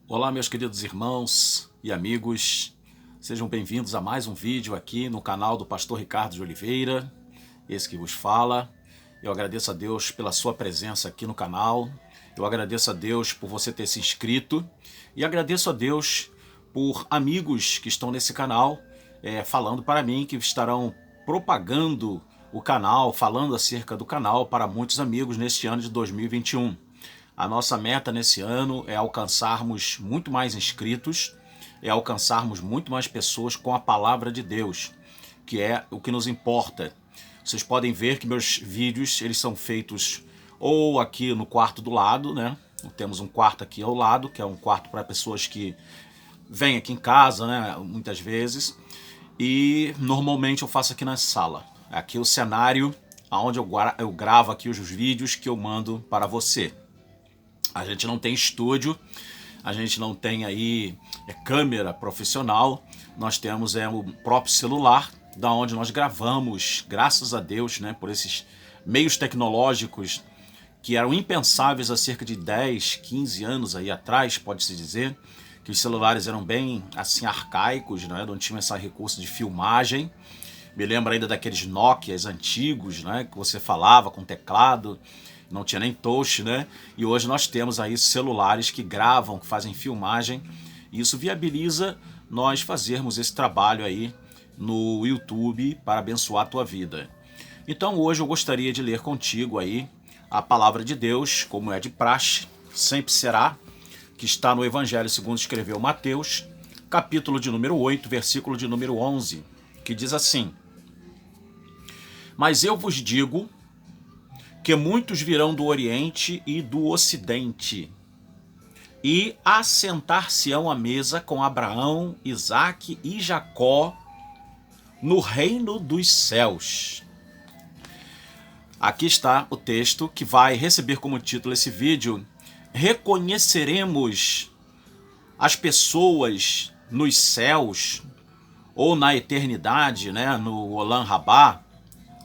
Olá, meus queridos irmãos e amigos, sejam bem-vindos a mais um vídeo aqui no canal do Pastor Ricardo de Oliveira, esse que vos fala. Eu agradeço a Deus pela sua presença aqui no canal, eu agradeço a Deus por você ter se inscrito e agradeço a Deus por amigos que estão nesse canal falando para mim, que estarão propagando o canal, falando acerca do canal para muitos amigos neste ano de 2021. A nossa meta nesse ano é alcançarmos muito mais inscritos, é alcançarmos muito mais pessoas com a palavra de Deus, que é o que nos importa. Vocês podem ver que meus vídeos eles são feitos ou aqui no quarto do lado, né? Temos um quarto aqui ao lado, que é um quarto para pessoas que vêm aqui em casa, né? Muitas vezes. E normalmente eu faço aqui na sala. Aqui é o cenário onde eu gravo aqui os vídeos que eu mando para você. A gente não tem estúdio, a gente não tem aí câmera profissional, nós temos o próprio celular, da onde nós gravamos, graças a Deus, né, por esses meios tecnológicos que eram impensáveis há cerca de 10, 15 anos aí atrás, pode-se dizer, que os celulares eram bem assim arcaicos, né, não tinham esse recurso de filmagem. Me lembro ainda daqueles Nokias antigos, né, que você falava com teclado, não tinha nem touch, né? E hoje nós temos aí celulares que gravam, que fazem filmagem, e isso viabiliza nós fazermos esse trabalho aí no YouTube para abençoar a tua vida. Então hoje eu gostaria de ler contigo aí a palavra de Deus, como é de praxe, sempre será, que está no Evangelho segundo escreveu Mateus, capítulo de número 8, versículo de número 11, que diz assim: Mas eu vos digo que muitos virão do Oriente e do Ocidente, e assentar-se-ão à mesa com Abraão, Isaque e Jacó no reino dos céus. Aqui está o texto que vai receber como título esse vídeo: Reconheceremos as pessoas nos céus ou na eternidade, né, no Olam Rabá,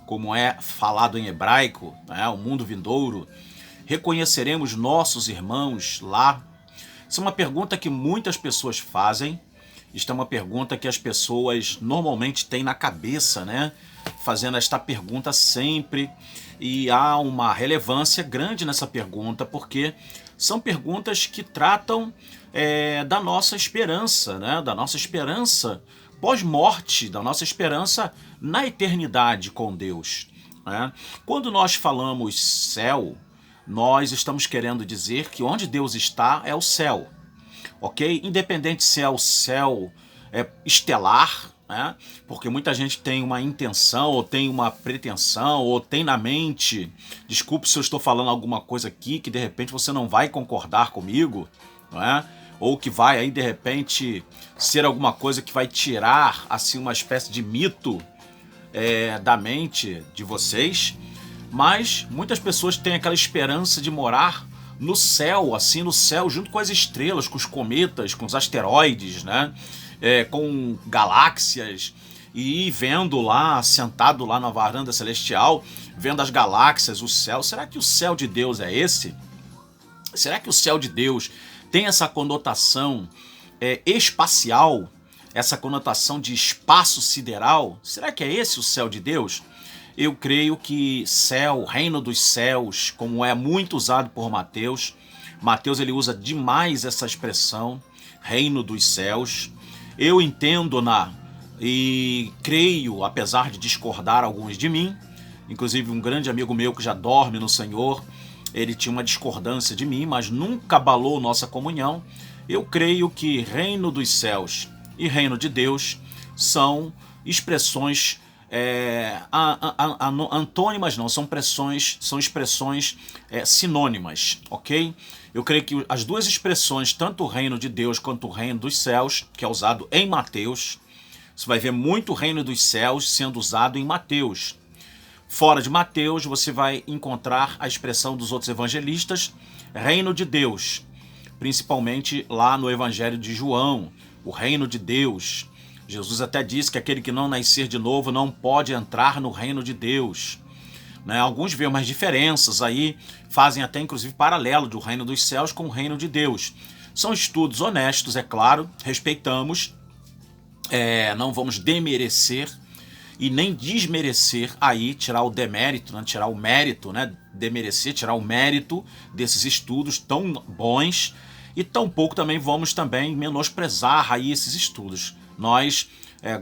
como é falado em hebraico, né, o mundo vindouro. Reconheceremos nossos irmãos lá? Isso é uma pergunta que muitas pessoas fazem. Isto é uma pergunta que as pessoas normalmente têm na cabeça, né? Fazendo esta pergunta sempre. E há uma relevância grande nessa pergunta, porque são perguntas que tratam da nossa esperança, né? Da nossa esperança pós-morte, da nossa esperança na eternidade com Deus, né? Quando nós falamos céu, nós estamos querendo dizer que onde Deus está é o céu, ok? Independente se é o céu estelar, né? Porque muita gente tem uma intenção, ou tem uma pretensão, ou tem na mente, desculpe se eu estou falando alguma coisa aqui que de repente você não vai concordar comigo, não é? Ou que vai aí de repente ser alguma coisa que vai tirar assim uma espécie de mito da mente de vocês, mas muitas pessoas têm aquela esperança de morar no céu, assim, no céu, junto com as estrelas, com os cometas, com os asteroides, né? Com galáxias, e ir vendo lá, sentado lá na varanda celestial, vendo as galáxias, o céu. Será que o céu de Deus é esse? Será que o céu de Deus tem essa conotação espacial, essa conotação de espaço sideral? Será que é esse o céu de Deus? Eu creio que céu, reino dos céus, como é muito usado por Mateus, Mateus ele usa demais essa expressão, reino dos céus. Eu entendo-na e creio, apesar de discordar alguns de mim, inclusive um grande amigo meu que já dorme no Senhor, ele tinha uma discordância de mim, mas nunca abalou nossa comunhão. Eu creio que reino dos céus e reino de Deus são expressões antônimas, não, são expressões sinônimas, ok? Eu creio que as duas expressões, tanto o reino de Deus quanto o reino dos céus, que é usado em Mateus, você vai ver muito reino dos céus sendo usado em Mateus. Fora de Mateus, você vai encontrar a expressão dos outros evangelistas, reino de Deus, principalmente lá no Evangelho de João, o reino de Deus. Jesus até disse que aquele que não nascer de novo não pode entrar no reino de Deus, né? Alguns veem umas diferenças aí, fazem até inclusive paralelo do reino dos céus com o reino de Deus. São estudos honestos, é claro, respeitamos, não vamos demerecer e nem desmerecer aí, tirar o demérito, né? Tirar o mérito, né? Demerecer, tirar o mérito desses estudos tão bons, e tampouco também vamos também menosprezar aí esses estudos. Nós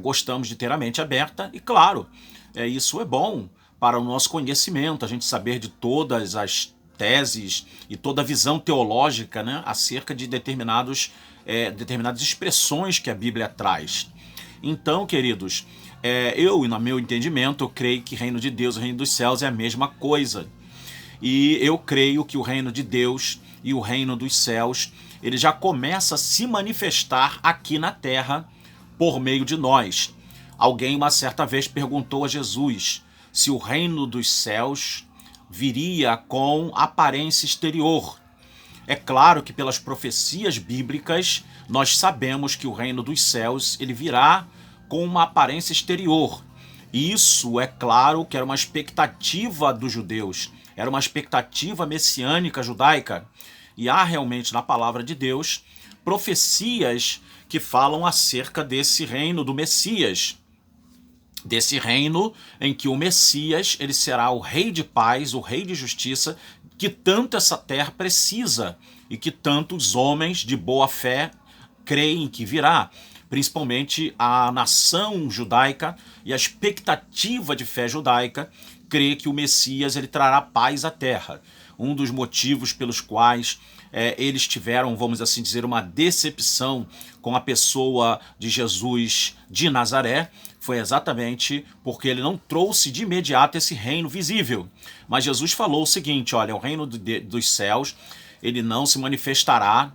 gostamos de ter a mente aberta e, claro, isso é bom para o nosso conhecimento, a gente saber de todas as teses e toda a visão teológica, né, acerca de determinadas expressões que a Bíblia traz. Então, queridos, eu, no meu entendimento, eu creio que reino de Deus e reino dos céus é a mesma coisa. E eu creio que o reino de Deus e o reino dos céus, ele já começa a se manifestar aqui na terra por meio de nós. Alguém uma certa vez perguntou a Jesus se o reino dos céus viria com aparência exterior. É claro que pelas profecias bíblicas nós sabemos que o reino dos céus ele virá com uma aparência exterior. Isso, é claro, que era uma expectativa dos judeus, era uma expectativa messiânica judaica. E há realmente na palavra de Deus profecias que falam acerca desse reino do Messias. Desse reino em que o Messias ele será o rei de paz, o rei de justiça, que tanto essa terra precisa e que tantos homens de boa fé creem que virá. Principalmente a nação judaica e a expectativa de fé judaica crê que o Messias ele trará paz à terra. Um dos motivos pelos quais eles tiveram, vamos assim dizer, uma decepção com a pessoa de Jesus de Nazaré foi exatamente porque ele não trouxe de imediato esse reino visível. Mas Jesus falou o seguinte, olha, o reino dos céus ele não se manifestará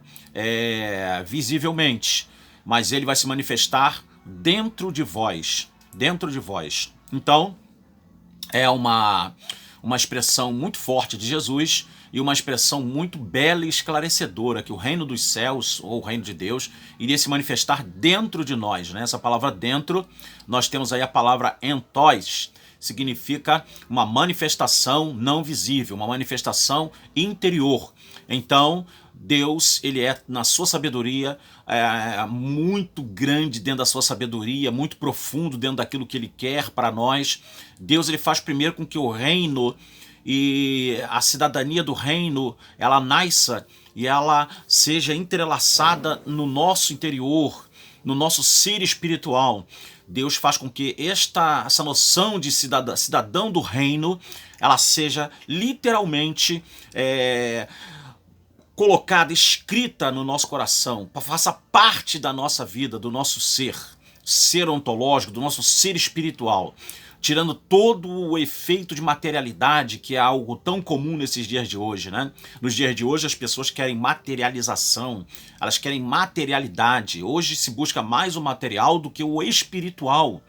visivelmente, mas ele vai se manifestar dentro de vós. Dentro de vós. Então, é uma expressão muito forte de Jesus e uma expressão muito bela e esclarecedora, que o reino dos céus, ou o reino de Deus, iria se manifestar dentro de nós. Né? Essa palavra dentro, nós temos aí a palavra entos, significa uma manifestação não visível, uma manifestação interior. Então, Deus, ele é, na sua sabedoria, muito grande dentro da sua sabedoria, muito profundo dentro daquilo que ele quer para nós. Deus, ele faz primeiro com que o reino e a cidadania do reino, ela nasça e ela seja entrelaçada no nosso interior, no nosso ser espiritual. Deus faz com que essa noção de cidadão do reino, ela seja literalmente colocada, escrita no nosso coração, faça parte da nossa vida, do nosso ser ontológico, do nosso ser espiritual, tirando todo o efeito de materialidade, que é algo tão comum nesses dias de hoje, né? Nos dias de hoje as pessoas querem materialização, elas querem materialidade. Hoje se busca mais o material do que o espiritual.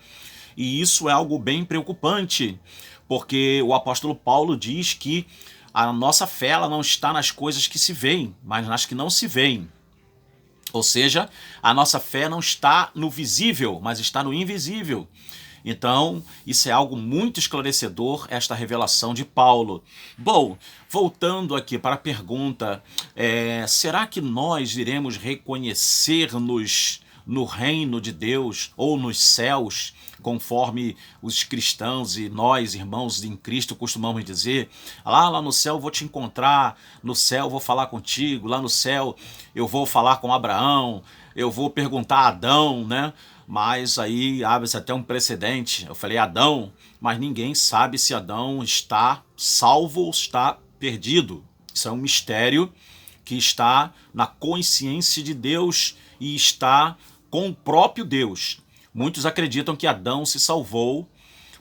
E isso é algo bem preocupante, porque o apóstolo Paulo diz que a nossa fé ela não está nas coisas que se veem, mas nas que não se veem. Ou seja, a nossa fé não está no visível, mas está no invisível. Então, isso é algo muito esclarecedor, esta revelação de Paulo. Bom, voltando aqui para a pergunta, será que nós iremos reconhecer-nos no reino de Deus ou nos céus, conforme os cristãos e nós, irmãos em Cristo, costumamos dizer? Lá no céu eu vou te encontrar, no céu eu vou falar contigo, lá no céu eu vou falar com Abraão, eu vou perguntar a Adão, né? Mas aí abre-se até um precedente. Eu falei Adão, mas ninguém sabe se Adão está salvo ou está perdido. Isso é um mistério que está na consciência de Deus e está com o próprio Deus. Muitos acreditam que Adão se salvou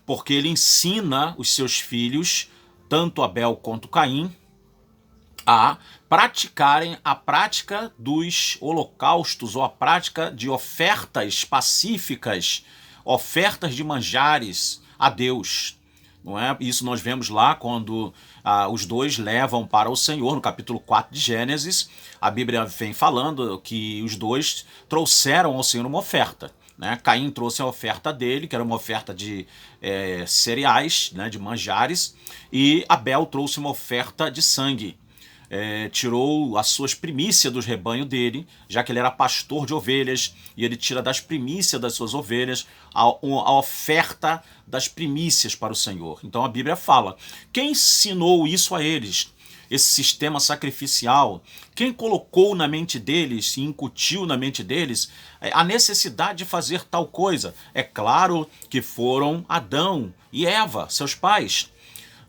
porque ele ensina os seus filhos, tanto Abel quanto Caim, a praticarem a prática dos holocaustos ou a prática de ofertas pacíficas, ofertas de manjares a Deus. Não é? Isso nós vemos lá quando os dois levam para o Senhor, no capítulo 4 de Gênesis, a Bíblia vem falando que os dois trouxeram ao Senhor uma oferta. Né? Caim trouxe a oferta dele, que era uma oferta de cereais, né, de manjares, e Abel trouxe uma oferta de sangue. tirou as suas primícias dos rebanhos dele, já que ele era pastor de ovelhas, e ele tira das primícias das suas ovelhas a oferta das primícias para o Senhor. Então a Bíblia fala, quem ensinou isso a eles? Esse sistema sacrificial, quem colocou na mente deles e incutiu na mente deles a necessidade de fazer tal coisa? É claro que foram Adão e Eva, seus pais.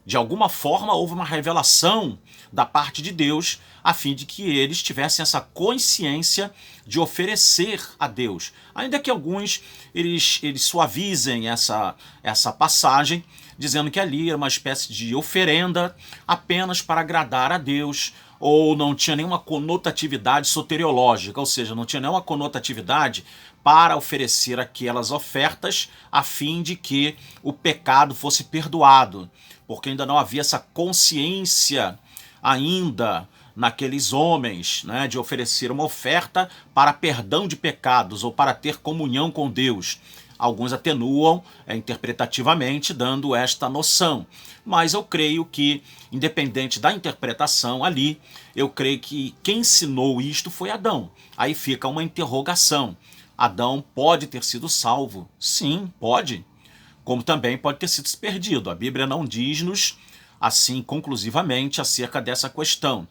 De alguma forma houve uma revelação da parte de Deus a fim de que eles tivessem essa consciência de oferecer a Deus. Ainda que alguns eles suavizem essa passagem, dizendo que ali era uma espécie de oferenda apenas para agradar a Deus, ou não tinha nenhuma conotatividade soteriológica, ou seja, não tinha nenhuma conotatividade para oferecer aquelas ofertas a fim de que o pecado fosse perdoado, porque ainda não havia essa consciência ainda naqueles homens, né, de oferecer uma oferta para perdão de pecados ou para ter comunhão com Deus. Alguns atenuam interpretativamente, dando esta noção. Mas eu creio que, independente da interpretação ali, eu creio que quem ensinou isto foi Adão. Aí fica uma interrogação. Adão pode ter sido salvo? Sim, pode. Como também pode ter sido perdido. A Bíblia não diz-nos assim conclusivamente acerca dessa questão.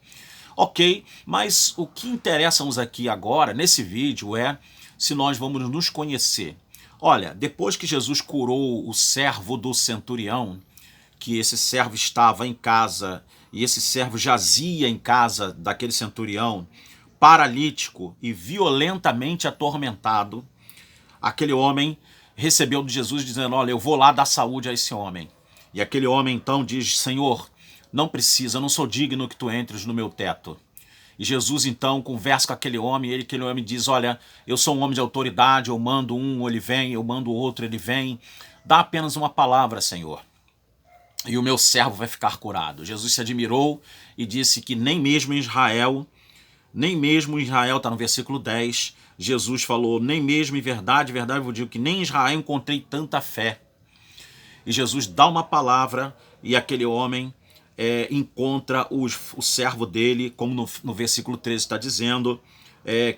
Ok, mas o que interessa-nos aqui agora, nesse vídeo, é se nós vamos nos conhecer. Olha, depois que Jesus curou o servo do centurião, que esse servo estava em casa, e esse servo jazia em casa daquele centurião, paralítico e violentamente atormentado, aquele homem recebeu de Jesus dizendo, olha, eu vou lá dar saúde a esse homem. E aquele homem então diz, Senhor, não precisa, eu não sou digno que tu entres no meu teto. E Jesus então conversa com aquele homem, e aquele homem diz, olha, eu sou um homem de autoridade, eu mando um, ele vem, eu mando outro, ele vem. Dá apenas uma palavra, Senhor, e o meu servo vai ficar curado. Jesus se admirou e disse que nem mesmo em Israel, está no versículo 10, Jesus falou, nem mesmo em verdade, verdade eu vos digo que nem em Israel encontrei tanta fé. E Jesus dá uma palavra e aquele homem encontra o servo dele, como no versículo 13 está dizendo,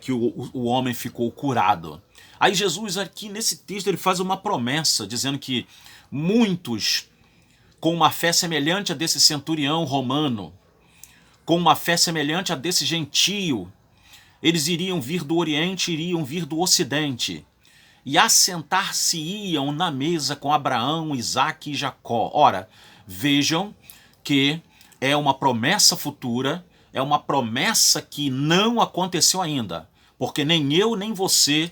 que o homem ficou curado. Aí Jesus aqui nesse texto ele faz uma promessa, dizendo que muitos com uma fé semelhante a desse centurião romano, com uma fé semelhante a desse gentio, eles iriam vir do Oriente, iriam vir do Ocidente, e assentar-se-iam na mesa com Abraão, Isaque e Jacó. Ora, vejam que é uma promessa futura, é uma promessa que não aconteceu ainda, porque nem eu nem você,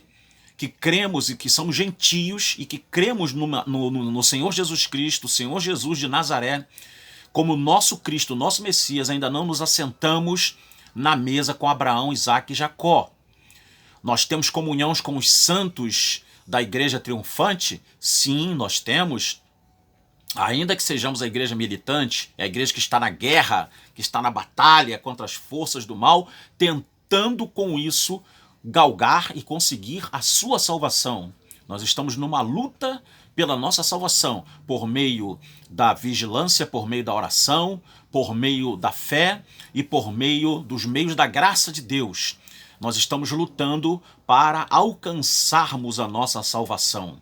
que cremos e que somos gentios e que cremos no Senhor Jesus Cristo, o Senhor Jesus de Nazaré, como nosso Cristo, nosso Messias, ainda não nos assentamos na mesa com Abraão, Isaque e Jacó. Nós temos comunhões com os santos da igreja triunfante? Sim, nós temos. Ainda que sejamos a igreja militante, a igreja que está na guerra, que está na batalha contra as forças do mal, tentando com isso galgar e conseguir a sua salvação. Nós estamos numa luta pela nossa salvação, por meio da vigilância, por meio da oração, por meio da fé e por meio dos meios da graça de Deus. Nós estamos lutando para alcançarmos a nossa salvação.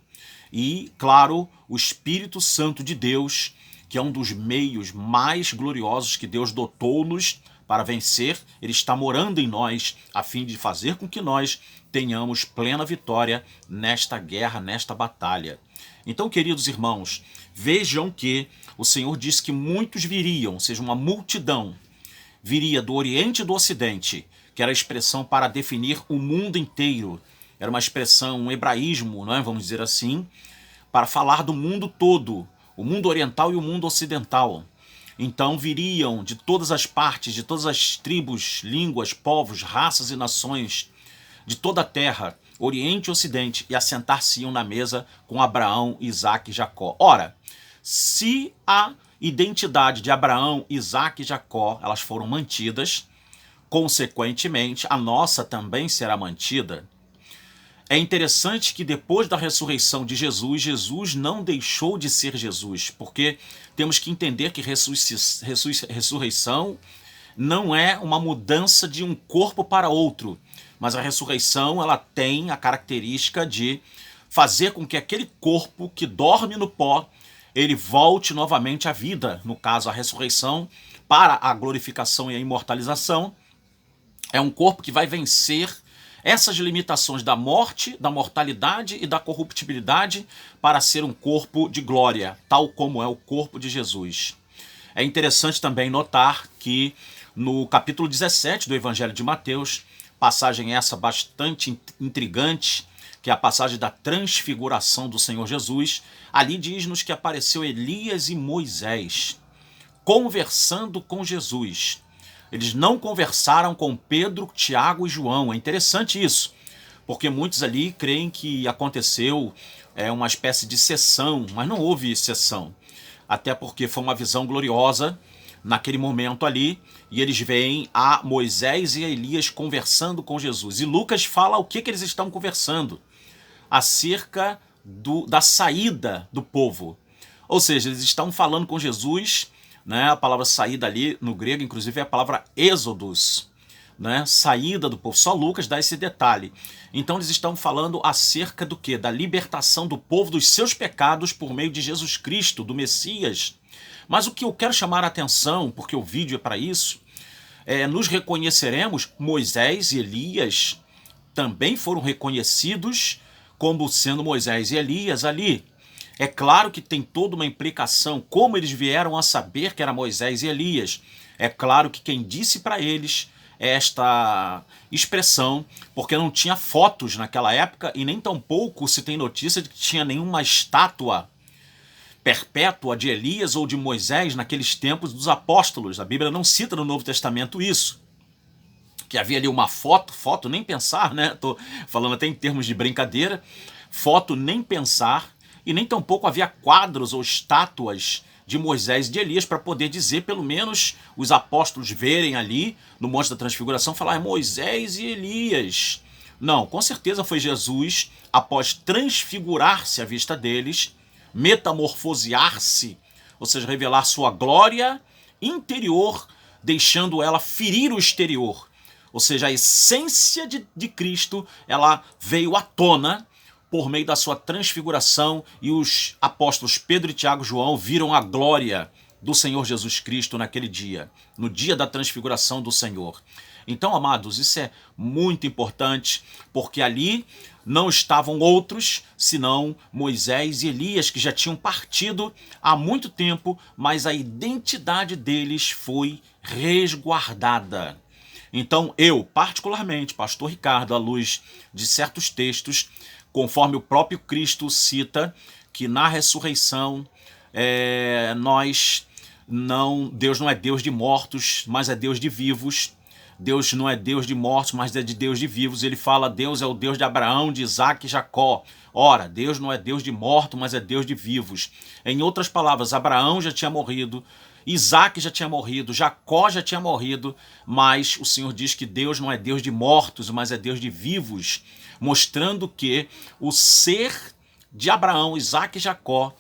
E, claro, o Espírito Santo de Deus, que é um dos meios mais gloriosos que Deus dotou-nos para vencer, ele está morando em nós, a fim de fazer com que nós tenhamos plena vitória nesta guerra, nesta batalha. Então, queridos irmãos, vejam que o Senhor disse que muitos viriam, ou seja, uma multidão, viria do Oriente e do Ocidente, que era a expressão para definir o mundo inteiro. Era uma expressão, um hebraísmo, não é? Vamos dizer assim, para falar do mundo todo, o mundo oriental e o mundo ocidental. Então viriam de todas as partes, de todas as tribos, línguas, povos, raças e nações de toda a terra, Oriente e Ocidente, e assentar-se-iam na mesa com Abraão, Isaque e Jacó. Ora, se a identidade de Abraão, Isaque e Jacó elas foram mantidas, consequentemente a nossa também será mantida. É interessante que depois da ressurreição de Jesus, Jesus não deixou de ser Jesus, porque temos que entender que ressurreição não é uma mudança de um corpo para outro, mas a ressurreição ela tem a característica de fazer com que aquele corpo que dorme no pó, ele volte novamente à vida. No caso, a ressurreição para a glorificação e a imortalização é um corpo que vai vencer essas limitações da morte, da mortalidade e da corruptibilidade para ser um corpo de glória, tal como é o corpo de Jesus. É interessante também notar que no capítulo 17 do Evangelho de Mateus, passagem essa bastante intrigante, que é a passagem da transfiguração do Senhor Jesus, ali diz-nos que apareceu Elias e Moisés conversando com Jesus. Eles não conversaram com Pedro, Tiago e João. É interessante isso, porque muitos ali creem que aconteceu uma espécie de sessão, mas não houve sessão. Até porque foi uma visão gloriosa naquele momento ali, e eles veem a Moisés e a Elias conversando com Jesus. E Lucas fala o que eles estão conversando, acerca da saída do povo. Ou seja, eles estão falando com Jesus, né? A palavra saída ali no grego, inclusive, é a palavra êxodos, né? Saída do povo. Só Lucas dá esse detalhe. Então eles estão falando acerca do quê? Da libertação do povo dos seus pecados por meio de Jesus Cristo, do Messias. Mas o que eu quero chamar a atenção, porque o vídeo é para isso, nos reconheceremos, Moisés e Elias também foram reconhecidos como sendo Moisés e Elias ali. É claro que tem toda uma implicação, como eles vieram a saber que era Moisés e Elias. É claro que quem disse para eles esta expressão, porque não tinha fotos naquela época e nem tampouco se tem notícia de que tinha nenhuma estátua perpétua de Elias ou de Moisés naqueles tempos dos apóstolos. A Bíblia não cita no Novo Testamento isso. Que havia ali uma foto nem pensar, né? Tô falando até em termos de brincadeira, foto nem pensar, e nem tampouco havia quadros ou estátuas de Moisés e de Elias para poder dizer, pelo menos, os apóstolos verem ali no Monte da Transfiguração, falar Moisés e Elias. Não, com certeza foi Jesus, após transfigurar-se à vista deles, metamorfosear-se, ou seja, revelar sua glória interior, deixando ela ferir o exterior. Ou seja, a essência de Cristo, ela veio à tona por meio da sua transfiguração, e os apóstolos Pedro e Tiago e João viram a glória do Senhor Jesus Cristo naquele dia, no dia da transfiguração do Senhor. Então, amados, isso é muito importante, porque ali não estavam outros, senão Moisés e Elias, que já tinham partido há muito tempo, mas a identidade deles foi resguardada. Então eu, particularmente, pastor Ricardo, à luz de certos textos, conforme o próprio Cristo cita, que na ressurreição Deus não é Deus de mortos, mas é Deus de vivos. Deus não é Deus de mortos, mas é de Deus de vivos. Ele fala, Deus é o Deus de Abraão, de Isaac e Jacó. Ora, Deus não é Deus de mortos, mas é Deus de vivos. Em outras palavras, Abraão já tinha morrido, Isaac já tinha morrido, Jacó já tinha morrido, mas o Senhor diz que Deus não é Deus de mortos, mas é Deus de vivos, mostrando que o ser de Abraão, Isaac e Jacó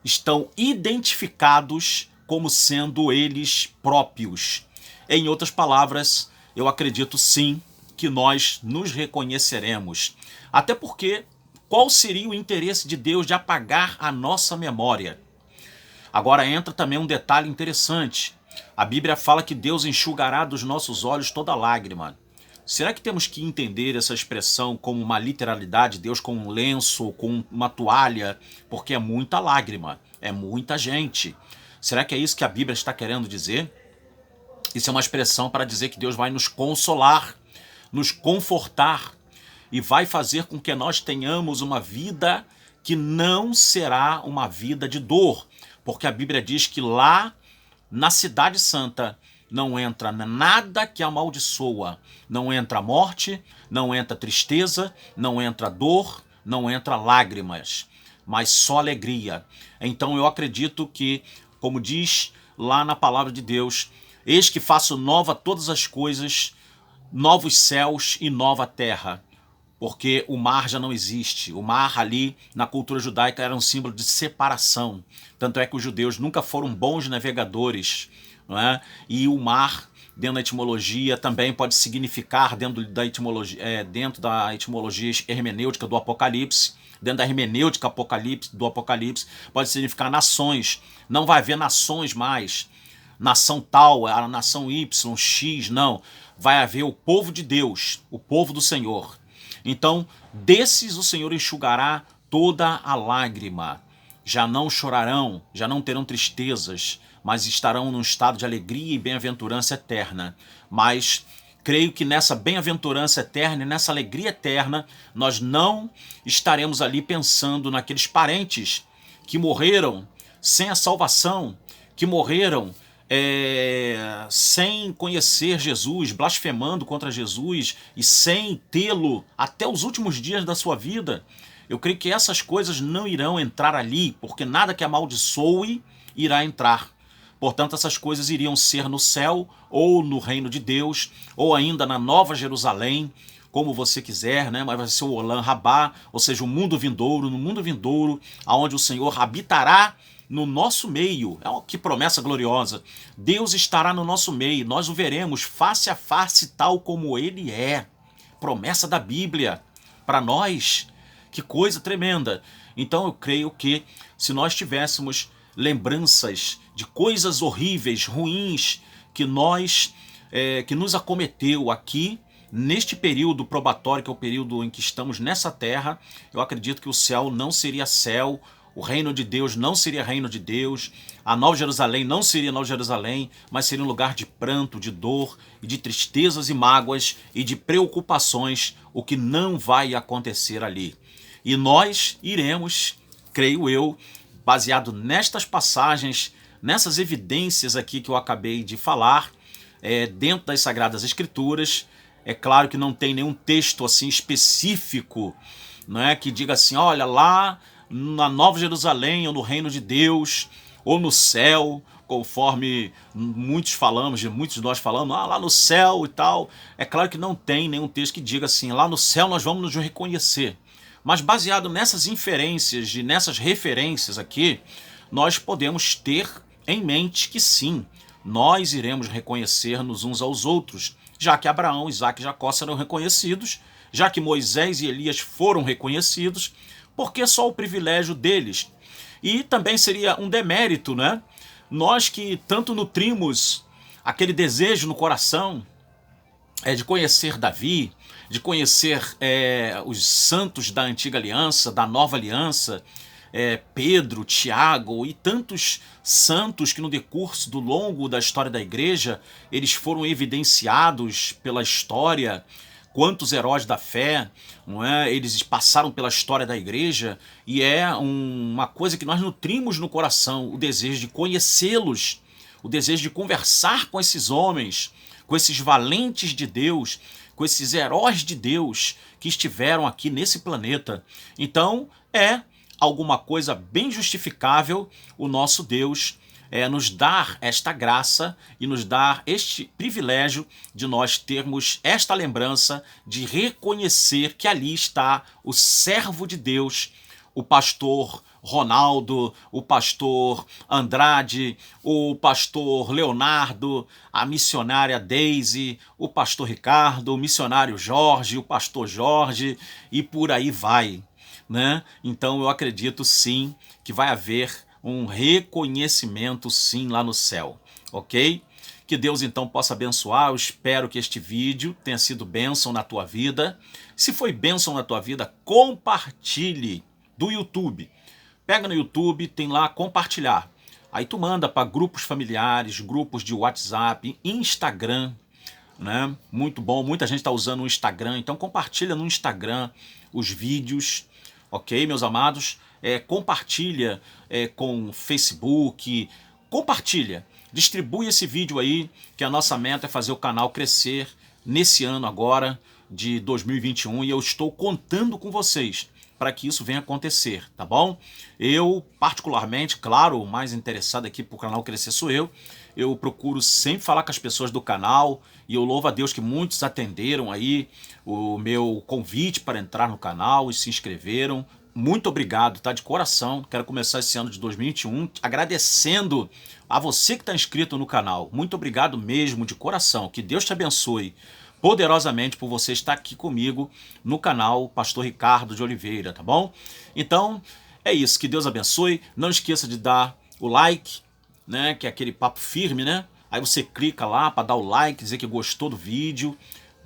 estão identificados como sendo eles próprios. Em outras palavras, eu acredito sim que nós nos reconheceremos. Até porque, qual seria o interesse de Deus de apagar a nossa memória? Agora entra também um detalhe interessante. A Bíblia fala que Deus enxugará dos nossos olhos toda lágrima. Será que temos que entender essa expressão como uma literalidade, Deus com um lenço ou com uma toalha? Porque é muita lágrima, é muita gente. Será que é isso que a Bíblia está querendo dizer? Isso é uma expressão para dizer que Deus vai nos consolar, nos confortar e vai fazer com que nós tenhamos uma vida que não será uma vida de dor. Porque a Bíblia diz que lá na Cidade Santa não entra nada que amaldiçoa. Não entra morte, não entra tristeza, não entra dor, não entra lágrimas, mas só alegria. Então eu acredito que, como diz lá na palavra de Deus, eis que faço nova todas as coisas, novos céus e nova terra. Porque o mar já não existe. O mar ali, na cultura judaica, era um símbolo de separação. Tanto é que os judeus nunca foram bons navegadores não é? E o mar, dentro da etimologia, também pode significar, dentro da etimologia hermenêutica do Apocalipse, dentro da hermenêutica do Apocalipse, pode significar nações. Não vai haver nações mais, nação tal, a nação Y, X, não. Vai haver o povo de Deus, o povo do Senhor. Então, desses o Senhor enxugará toda a lágrima. Já não chorarão, já não terão tristezas, mas estarão num estado de alegria e bem-aventurança eterna. Mas creio que nessa bem-aventurança eterna e nessa alegria eterna, nós não estaremos ali pensando naqueles parentes que morreram sem a salvação, que morreram sem conhecer Jesus, blasfemando contra Jesus e sem tê-lo até os últimos dias da sua vida. Eu creio que essas coisas não irão entrar ali, porque nada que amaldiçoe irá entrar. Portanto, essas coisas iriam ser no céu, ou no reino de Deus, ou ainda na Nova Jerusalém, como você quiser, né? Mas vai ser o Olam Rabá, ou seja, o mundo vindouro, no mundo vindouro, aonde o Senhor habitará no nosso meio. Que promessa gloriosa! Deus estará no nosso meio, nós o veremos face a face tal como Ele é. Promessa da Bíblia para nós. Que coisa tremenda! Então eu creio que se nós tivéssemos lembranças de coisas horríveis, ruins, que nos acometeu aqui, neste período probatório, que é o período em que estamos nessa terra, eu acredito que o céu não seria céu, o reino de Deus não seria reino de Deus, a Nova Jerusalém não seria Nova Jerusalém, mas seria um lugar de pranto, de dor, e de tristezas e mágoas e de preocupações, o que não vai acontecer ali. E nós iremos, creio eu, baseado nestas passagens, nessas evidências aqui que eu acabei de falar, dentro das Sagradas Escrituras. É claro que não tem nenhum texto assim específico, não é, que diga assim, olha, lá na Nova Jerusalém, ou no reino de Deus, ou no céu, conforme muitos de nós falamos, lá no céu e tal. É claro que não tem nenhum texto que diga assim, lá no céu nós vamos nos reconhecer. Mas baseado nessas inferências e nessas referências aqui, nós podemos ter em mente que sim, nós iremos reconhecer-nos uns aos outros, já que Abraão, Isaque e Jacó serão reconhecidos, já que Moisés e Elias foram reconhecidos, porque só o privilégio deles. E também seria um demérito, né? Nós que tanto nutrimos aquele desejo no coração de conhecer Davi, de conhecer os santos da antiga aliança, da nova aliança, Pedro, Tiago e tantos santos que no decurso do longo da história da igreja, eles foram evidenciados pela história, quantos heróis da fé, não é? Eles passaram pela história da igreja, e é uma coisa que nós nutrimos no coração, o desejo de conhecê-los, o desejo de conversar com esses homens, com esses valentes de Deus, com esses heróis de Deus que estiveram aqui nesse planeta. Então é alguma coisa bem justificável o nosso Deus nos dar esta graça e nos dar este privilégio de nós termos esta lembrança de reconhecer que ali está o servo de Deus, o pastor Ronaldo, o pastor Andrade, o pastor Leonardo, a missionária Daisy, o pastor Ricardo, o missionário Jorge, o pastor Jorge, e por aí vai, né? Então eu acredito sim que vai haver um reconhecimento sim lá no céu, ok? Que Deus então possa abençoar. Eu espero que este vídeo tenha sido bênção na tua vida. Se foi bênção na tua vida, compartilhe do YouTube. Pega no YouTube, tem lá compartilhar. Aí tu manda para grupos familiares, grupos de WhatsApp, Instagram, né? Muito bom, muita gente está usando o Instagram, então compartilha no Instagram os vídeos, ok, meus amados? Compartilha com Facebook, compartilha, distribui esse vídeo aí, que a nossa meta é fazer o canal crescer nesse ano agora de 2021, e eu estou contando com vocês para que isso venha acontecer, tá bom? Eu, particularmente, claro, o mais interessado aqui para o canal crescer sou eu. Eu procuro sempre falar com as pessoas do canal, e eu louvo a Deus que muitos atenderam aí o meu convite para entrar no canal e se inscreveram. muito obrigado, tá? De coração. Quero começar esse ano de 2021 agradecendo a você que está inscrito no canal. Muito obrigado mesmo, de coração. Que Deus te abençoe poderosamente por você estar aqui comigo no canal Pastor Ricardo de Oliveira, tá bom? Então, é isso. Que Deus abençoe. Não esqueça de dar o like, né? Que é aquele papo firme, né? Aí você clica lá para dar o like, dizer que gostou do vídeo.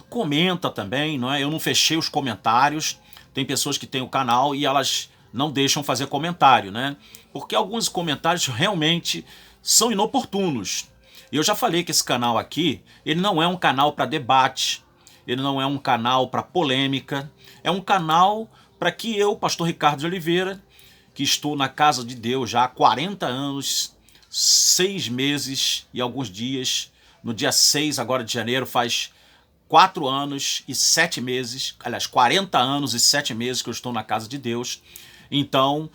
Comenta também, não é? Eu não fechei os comentários. Tem pessoas que têm o canal e elas não deixam fazer comentário, né? Porque alguns comentários realmente são inoportunos. E eu já falei que esse canal aqui, ele não é um canal para debate, ele não é um canal para polêmica, é um canal para que eu, pastor Ricardo de Oliveira, que estou na casa de Deus já há 40 anos, 6 meses e alguns dias, no dia 6 agora de janeiro faz 4 anos e 7 meses, aliás, 40 anos e 7 meses que eu estou na casa de Deus. Então,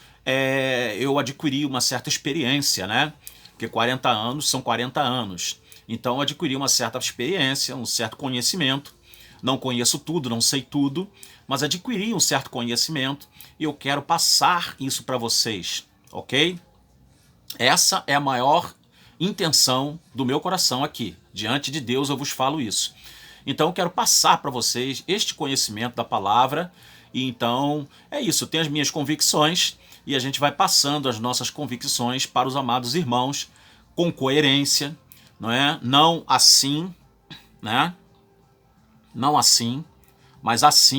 eu adquiri uma certa experiência, né? Porque 40 anos são 40 anos. Então, eu adquiri uma certa experiência, um certo conhecimento. Não conheço tudo, não sei tudo, mas adquiri um certo conhecimento e eu quero passar isso para vocês, ok? Essa é a maior intenção do meu coração aqui. Diante de Deus eu vos falo isso. Então eu quero passar para vocês este conhecimento da palavra. E então é isso, eu tenho as minhas convicções e a gente vai passando as nossas convicções para os amados irmãos com coerência, não é? Não assim, né? Não assim, mas assim